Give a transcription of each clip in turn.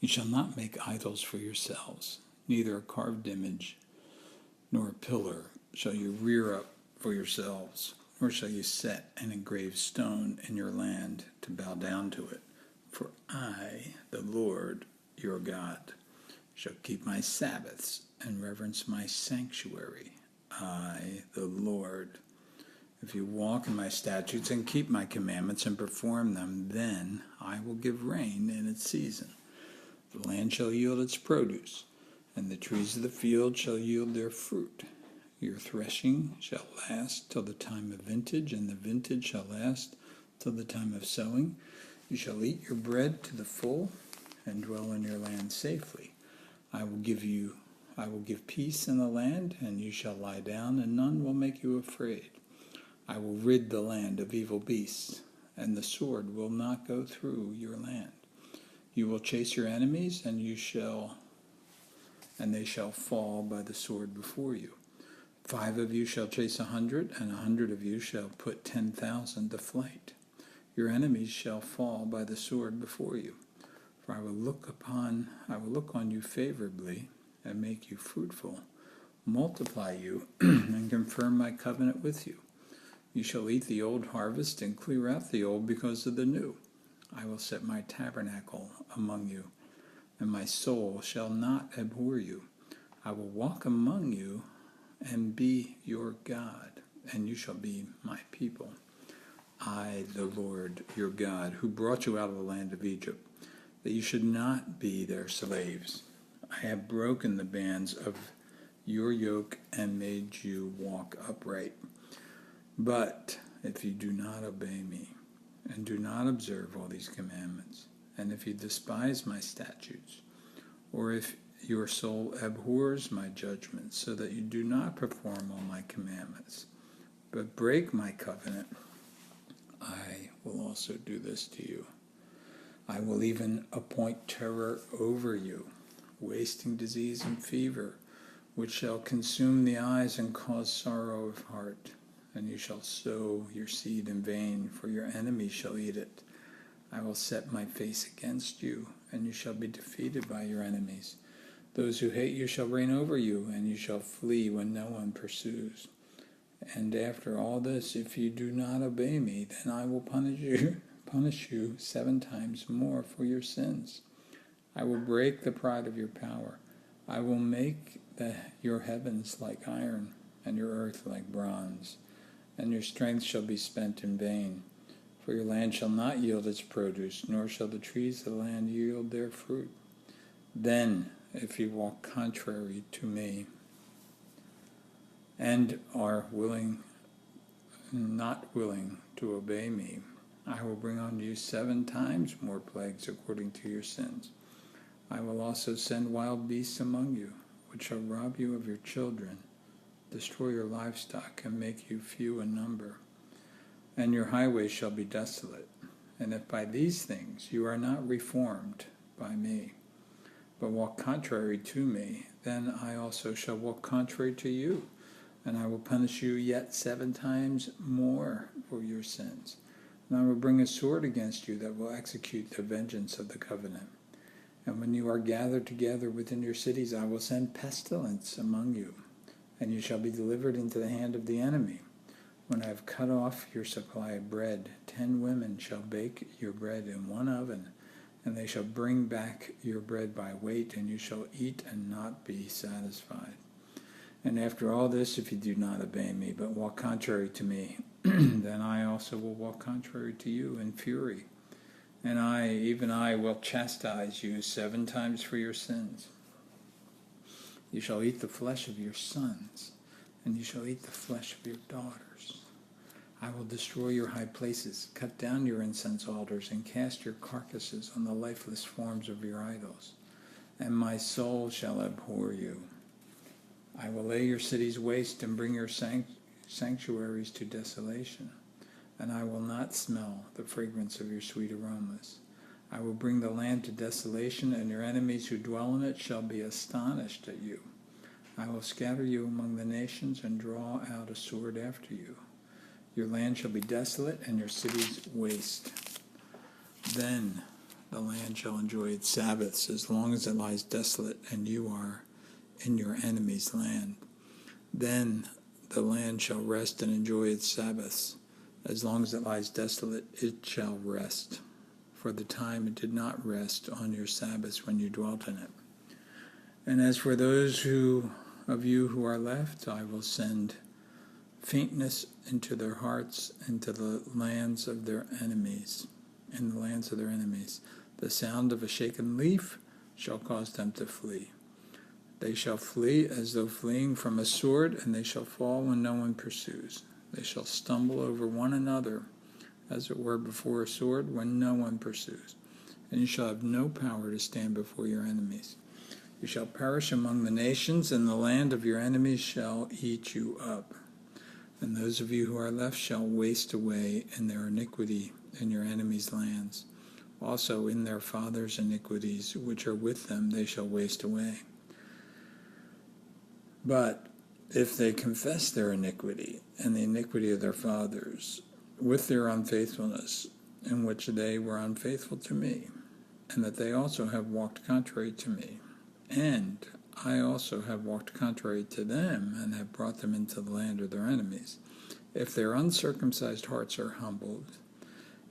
You shall not make idols for yourselves, neither a carved image nor a pillar shall you rear up for yourselves, nor shall you set an engraved stone in your land to bow down to it. For I, the Lord your God, shall keep my Sabbaths and reverence my sanctuary. I, the Lord. If you walk in my statutes and keep my commandments and perform them, then I will give rain in its season. The land shall yield its produce, and the trees of the field shall yield their fruit. Your threshing shall last till the time of vintage, and the vintage shall last till the time of sowing. You shall eat your bread to the full, and dwell in your land safely. I will give peace in the land, and you shall lie down, and none will make you afraid. I will rid the land of evil beasts, and the sword will not go through your land. You will chase your enemies, and they shall fall by the sword before you. 5 of you shall chase 100, and 100 of you shall put 10,000 to flight. Your enemies shall fall by the sword before you. For I will look on you favorably, and make you fruitful, multiply you, and confirm my covenant with you. You shall eat the old harvest, and clear out the old because of the new. I will set my tabernacle among you, and my soul shall not abhor you. I will walk among you and be your God, and you shall be my people. I, the Lord your God, who brought you out of the land of Egypt, that you should not be their slaves. I have broken the bands of your yoke and made you walk upright. But if you do not obey me, and do not observe all these commandments, and if you despise my statutes, or if your soul abhors my judgments, so that you do not perform all my commandments, but break my covenant, I will also do this to you. I will even appoint terror over you, wasting disease and fever, which shall consume the eyes and cause sorrow of heart. And you shall sow your seed in vain, for your enemies shall eat it. I will set my face against you, and you shall be defeated by your enemies. Those who hate you shall reign over you, and you shall flee when no one pursues. And after all this, if you do not obey me, then I will punish you 7 times more for your sins. I will break the pride of your power. I will make your heavens like iron, and your earth like bronze. And your strength shall be spent in vain. For your land shall not yield its produce, nor shall the trees of the land yield their fruit. Then, if you walk contrary to me, and are not willing to obey me, I will bring on you 7 times more plagues according to your sins. I will also send wild beasts among you, which shall rob you of your children, destroy your livestock, and make you few in number. And your highways shall be desolate. And if by these things you are not reformed by me, but walk contrary to me, then I also shall walk contrary to you, and I will punish you yet 7 times more for your sins. And I will bring a sword against you that will execute the vengeance of the covenant. And when you are gathered together within your cities, I will send pestilence among you, and you shall be delivered into the hand of the enemy. When I have cut off your supply of bread, 10 women shall bake your bread in one oven, and they shall bring back your bread by weight, and you shall eat and not be satisfied. And after all this, if you do not obey me, but walk contrary to me, then I also will walk contrary to you in fury. And even I, will chastise you 7 times for your sins. You shall eat the flesh of your sons, and you shall eat the flesh of your daughters. I will destroy your high places, cut down your incense altars, and cast your carcasses on the lifeless forms of your idols. And my soul shall abhor you. I will lay your cities waste and bring your sanctuaries to desolation, and I will not smell the fragrance of your sweet aromas. I will bring the land to desolation, and your enemies who dwell in it shall be astonished at you. I will scatter you among the nations and draw out a sword after you. Your land shall be desolate, and your cities waste. Then The land shall enjoy its Sabbaths as long as it lies desolate, and you are in your enemy's land. Then the land shall rest and enjoy its Sabbaths. As long as it lies desolate, it shall rest. For the time it did not rest on your Sabbaths when you dwelt in it. And as for those of you who are left, I will send faintness into their hearts, into the lands of their enemies, in the lands of their enemies. The sound of a shaken leaf shall cause them to flee. They shall flee as though fleeing from a sword, and they shall fall when no one pursues. They shall stumble over one another, as it were before a sword, when no one pursues. And you shall have no power to stand before your enemies. You shall perish among the nations, and the land of your enemies shall eat you up. And those of you who are left shall waste away in their iniquity in your enemies' lands. Also in their fathers' iniquities, which are with them, they shall waste away. But if they confess their iniquity and the iniquity of their fathers with their unfaithfulness, in which they were unfaithful to me, and that they also have walked contrary to me, and I also have walked contrary to them, and have brought them into the land of their enemies. If their uncircumcised hearts are humbled,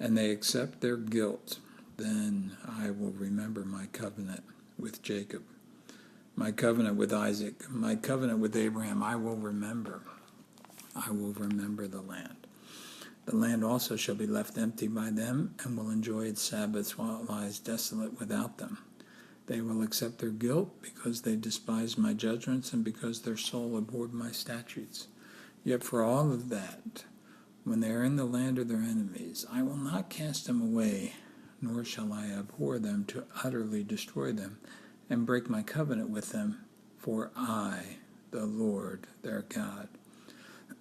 and they accept their guilt, then I will remember my covenant with Jacob, my covenant with Isaac, my covenant with Abraham. I will remember. I will remember the land. The land also shall be left empty by them, and will enjoy its Sabbaths while it lies desolate without them. They will accept their guilt because they despised my judgments and because their soul abhorred my statutes. Yet for all of that, when they are in the land of their enemies, I will not cast them away, nor shall I abhor them to utterly destroy them and break my covenant with them, for I, the Lord, their God.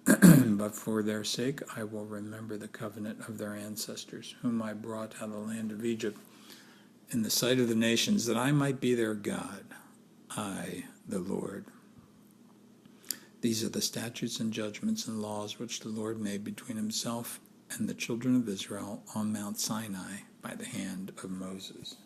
But for their sake I will remember the covenant of their ancestors, whom I brought out of the land of Egypt, in the sight of the nations, that I might be their God, I, the Lord. These are the statutes and judgments and laws which the Lord made between himself and the children of Israel on Mount Sinai by the hand of Moses.